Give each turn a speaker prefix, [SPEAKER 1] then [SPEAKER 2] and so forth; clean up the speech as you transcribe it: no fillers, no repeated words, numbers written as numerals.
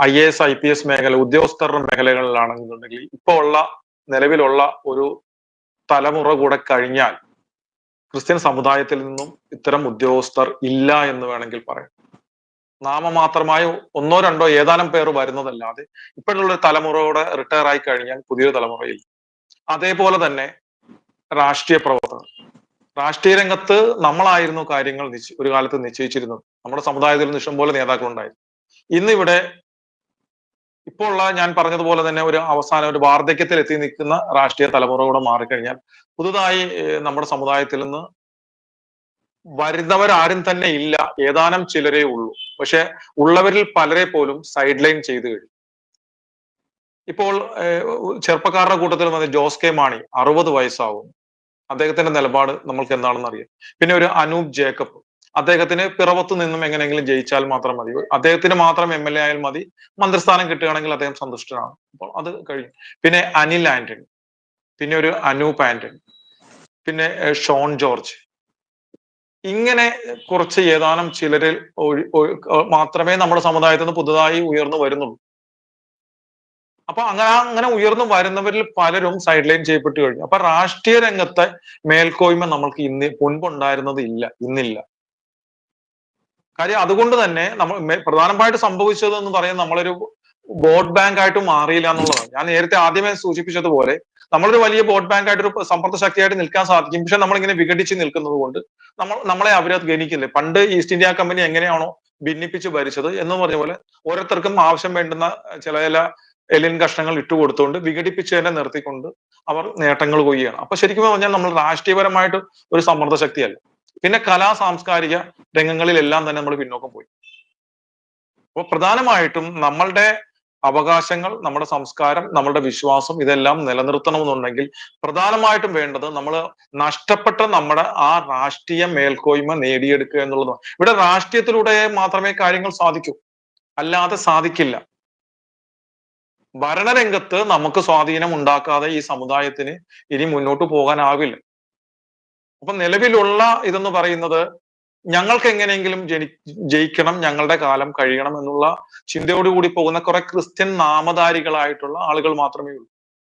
[SPEAKER 1] IAS IPS മേഖല ഉദ്യോഗസ്ഥരുടെ മേഖലകളിലാണെന്നുണ്ടെങ്കിൽ ഇപ്പൊ ഉള്ള നിലവിലുള്ള ഒരു തലമുറ കൂടെ കഴിഞ്ഞാൽ ക്രിസ്ത്യൻ സമുദായത്തിൽ നിന്നും ഇത്തരം ഉദ്യോഗസ്ഥർ ഇല്ല എന്ന് വേണമെങ്കിൽ പറയാം. നാമമാത്രമായ ഒന്നോ രണ്ടോ ഏതാനും പേർ വരുന്നതല്ലാതെ ഇപ്പോഴുള്ള തലമുറയോടെ റിട്ടയർ ആയി കഴിഞ്ഞാൽ പുതിയ തലമുറയിൽ. അതേപോലെ തന്നെ രാഷ്ട്രീയ പ്രവർത്തകർ, രാഷ്ട്രീയ രംഗത്ത് നമ്മളായിരുന്നു കാര്യങ്ങൾ ഒരു കാലത്ത് നിശ്ചയിച്ചിരുന്നത്. നമ്മുടെ സമുദായത്തിൽ ഇഷ്ടംപോലെ നേതാക്കളുണ്ടായിരുന്നു. ഇന്നിവിടെ ഇപ്പോൾ ഉള്ള ഞാൻ പറഞ്ഞതുപോലെ തന്നെ ഒരു അവസാനം ഒരു വാർദ്ധക്യത്തിൽ എത്തി നിൽക്കുന്ന രാഷ്ട്രീയ തലമുറ കൂടെ മാറിക്കഴിഞ്ഞാൽ പുതുതായി നമ്മുടെ സമുദായത്തിൽ നിന്ന് വരുന്നവരാരും തന്നെ ഇല്ല. ഏതാനും ചിലരേ ഉള്ളൂ. പക്ഷെ ഉള്ളവരിൽ പലരെ പോലും സൈഡ് ലൈൻ ചെയ്തു കഴിഞ്ഞു. ഇപ്പോൾ ചെറുപ്പക്കാരുടെ കൂട്ടത്തിൽ വന്ന് ജോസ് കെ മാണി 60 വയസ്സാവുന്നു. അദ്ദേഹത്തിന്റെ നിലപാട് നമ്മൾക്ക് എന്താണെന്ന് അറിയാം. പിന്നെ ഒരു അനൂപ് ജേക്കബ്, അദ്ദേഹത്തിന് പിറവത്ത് നിന്നും എങ്ങനെയെങ്കിലും ജയിച്ചാൽ മാത്രം മതി, അദ്ദേഹത്തിന് മാത്രം MLA ആയാൽ മതി, മന്ത്രിസ്ഥാനം കിട്ടുകയാണെങ്കിൽ അദ്ദേഹം സന്തുഷ്ടനാണ്. അപ്പോൾ അത് കഴിഞ്ഞു. പിന്നെ അനിൽ ആന്റണി, പിന്നെ ഒരു അനൂപ് ആന്റണി, പിന്നെ ഷോൺ ജോർജ്, ഇങ്ങനെ കുറച്ച് ഏതാനും ചിലരിൽ മാത്രമേ നമ്മുടെ സമുദായത്തിൽ നിന്ന് പുതുതായി ഉയർന്നു വരുന്നുള്ളൂ. അപ്പൊ അങ്ങനെ ഉയർന്നു വരുന്നവരിൽ പലരും സൈഡ് ലൈൻ ചെയ്യപ്പെട്ടു കഴിഞ്ഞു. അപ്പൊ രാഷ്ട്രീയ രംഗത്തെ മേൽക്കോയ്മ നമ്മൾക്ക് മുൻപുണ്ടായിരുന്നത് ഇന്നില്ല. കാര്യം അതുകൊണ്ട് തന്നെ നമ്മൾ പ്രധാനമായിട്ട് സംഭവിച്ചത് എന്ന് പറയുന്നത് നമ്മളൊരു വോട്ട് ബാങ്ക് ആയിട്ട് മാറിയില്ല എന്നുള്ളതാണ്. ഞാൻ നേരത്തെ ആദ്യമേ സൂചിപ്പിച്ചതുപോലെ നമ്മളൊരു വലിയ വോട്ട് ബാങ്ക് ആയിട്ട് ഒരു സമ്പർദ്ദ ശക്തിയായിട്ട് നിൽക്കാൻ സാധിക്കും. പക്ഷെ നമ്മളിങ്ങനെ വിഘടിച്ച് നിൽക്കുന്നത് കൊണ്ട് നമ്മളെ അവരെ ഗണിക്കില്ലേ. പണ്ട് ഈസ്റ്റ് ഇന്ത്യ കമ്പനി എങ്ങനെയാണോ ഭിന്നിപ്പിച്ച് ഭരിച്ചത് എന്ന് പറഞ്ഞ പോലെ ഓരോരുത്തർക്കും ആവശ്യം വേണ്ടുന്ന ചില എല്ലിൻ കഷ്ണങ്ങൾ ഇട്ടുകൊടുത്തുകൊണ്ട് വിഘടിപ്പിച്ച് തന്നെ നിർത്തിക്കൊണ്ട് അവർ നേട്ടങ്ങൾ കൊയ്യുകയാണ്. അപ്പൊ ശരിക്കും പറഞ്ഞാൽ നമ്മൾ രാഷ്ട്രീയപരമായിട്ട് ഒരു സമ്മർദ്ദ ശക്തിയല്ല. പിന്നെ സാംസ്കാരിക രംഗങ്ങളിലെല്ലാം തന്നെ നമ്മൾ പിന്നോക്കം പോയി. അപ്പോൾ പ്രധാനമായിട്ടും നമ്മളുടെ അവകാശങ്ങൾ, നമ്മുടെ സംസ്കാരം, നമ്മളുടെ വിശ്വാസം ഇതെല്ലാം നിലനിർത്തണമെന്നുണ്ടെങ്കിൽ പ്രധാനമായിട്ടും വേണ്ടത് നമ്മൾ നഷ്ടപ്പെട്ട നമ്മുടെ ആ രാഷ്ട്രീയ മേൽക്കോയ്മ നേടിയെടുക്കുക എന്നുള്ളതാണ്. ഇവിടെ രാഷ്ട്രീയത്തിലൂടെ മാത്രമേ കാര്യങ്ങൾ സാധിക്കൂ, അല്ലാതെ സാധിക്കില്ല. ഭരണരംഗത്ത് നമുക്ക് സ്വാധീനം ഉണ്ടാക്കാതെ ഈ സമുദായത്തിന് ഇനി മുന്നോട്ട് പോകാനാവില്ല. അപ്പൊ നിലവിലുള്ള ഇതെന്ന് പറയുന്നത് ഞങ്ങൾക്ക് എങ്ങനെയെങ്കിലും ജയിക്കണം, ഞങ്ങളുടെ കാലം കഴിയണം എന്നുള്ള ചിന്തയോടുകൂടി പോകുന്ന കുറെ ക്രിസ്ത്യൻ നാമധാരികളായിട്ടുള്ള ആളുകൾ മാത്രമേ ഉള്ളൂ.